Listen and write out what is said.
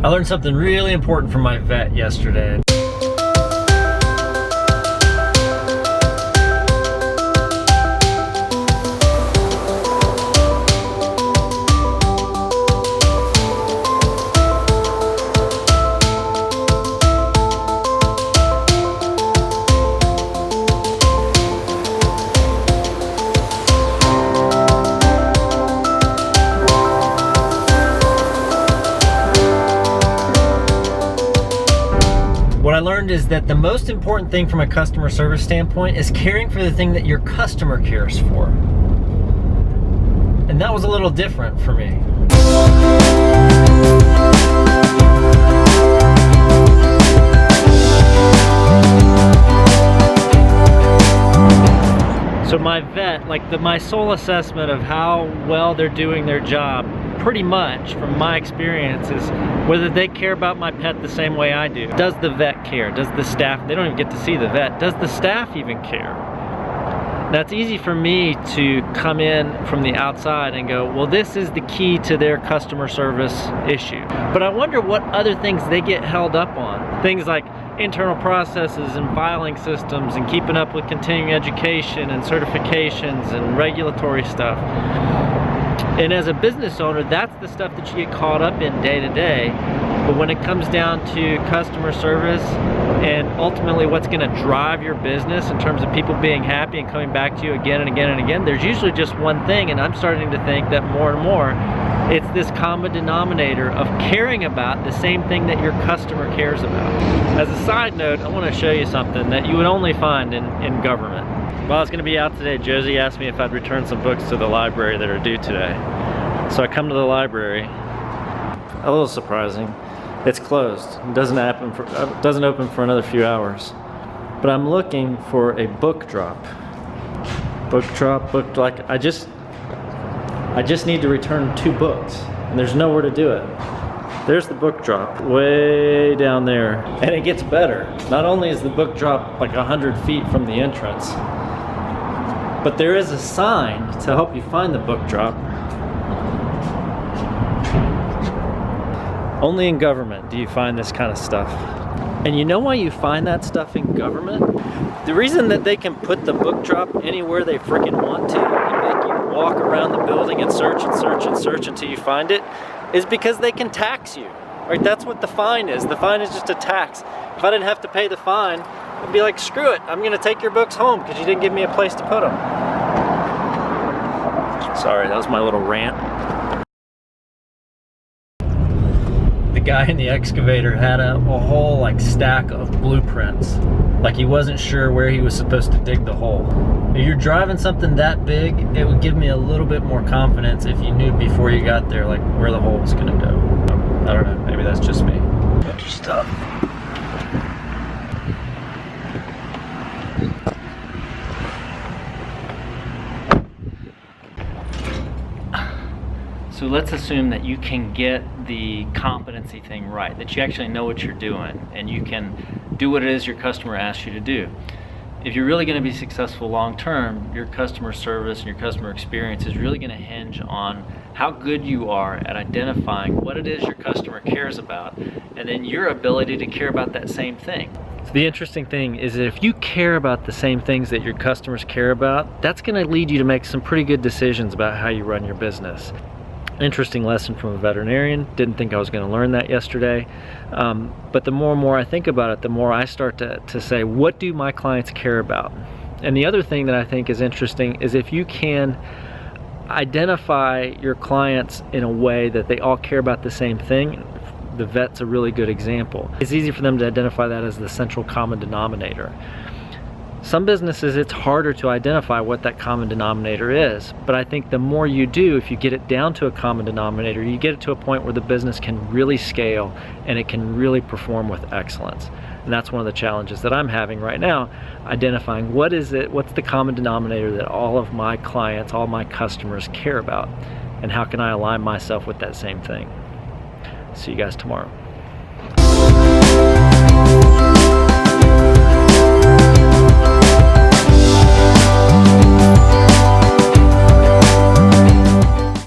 I learned something really important from my vet yesterday. What I learned is that the most important thing from a customer service standpoint is caring for the thing that your customer cares for. And that was a little different for me. So my vet, my sole assessment of how well they're doing their job, pretty much from my experience, is whether they care about my pet the same way I do. Does the vet care? Does the staff, they don't even get to see the vet, does the staff even care? Now it's easy for me to come in from the outside and go, well, this is the key to their customer service issue. But I wonder what other things they get held up on. Things like internal processes and filing systems and keeping up with continuing education and certifications and regulatory stuff. And as a business owner, that's the stuff that you get caught up in day to day. But when it comes down to customer service and ultimately what's going to drive your business in terms of people being happy and coming back to you again and again and again, there's usually just one thing, and I'm starting to think that more and more it's this common denominator of caring about the same thing that your customer cares about. As a side note, I want to show you something that you would only find in government. While I was going to be out today, Josie asked me if I'd return some books to the library that are due today. So I come to the library. A little surprising. It's closed. It doesn't open for another few hours. But I'm looking for a book drop. I just need to return 2 books, and there's nowhere to do it. There's the book drop, way down there. And it gets better. Not only is the book drop like 100 feet from the entrance, but there is a sign to help you find the book drop. Only in government do you find this kind of stuff. And you know why you find that stuff in government? The reason that they can put the book drop anywhere they freaking want to and make you walk around the building and search and search and search until you find it is because they can tax you. Right? That's what the fine is. The fine is just a tax. If I didn't have to pay the fine, I'd be like, screw it, I'm gonna take your books home because you didn't give me a place to put them. Sorry, that was my little rant. The guy in the excavator had a whole stack of blueprints. Like he wasn't sure where he was supposed to dig the hole. If you're driving something that big, it would give me a little bit more confidence if you knew before you got there where the hole was gonna go. I don't know, maybe that's just me. Bunch of stuff. So let's assume that you can get the competency thing right, that you actually know what you're doing and you can do what it is your customer asks you to do. If you're really going to be successful long term, your customer service and your customer experience is really going to hinge on how good you are at identifying what it is your customer cares about and then your ability to care about that same thing. So the interesting thing is that if you care about the same things that your customers care about, that's going to lead you to make some pretty good decisions about how you run your business. Interesting lesson from a veterinarian. Didn't think I was going to learn that yesterday. But the more and more I think about it, the more I start to say, what do my clients care about? And the other thing that I think is interesting is if you can identify your clients in a way that they all care about the same thing, the vet's a really good example. It's easy for them to identify that as the central common denominator. Some businesses, it's harder to identify what that common denominator is, but I think the more you do, if you get it down to a common denominator, you get it to a point where the business can really scale and it can really perform with excellence. And that's one of the challenges that I'm having right now, identifying what's the common denominator that all of my clients, all my customers care about, and how can I align myself with that same thing. See you guys tomorrow.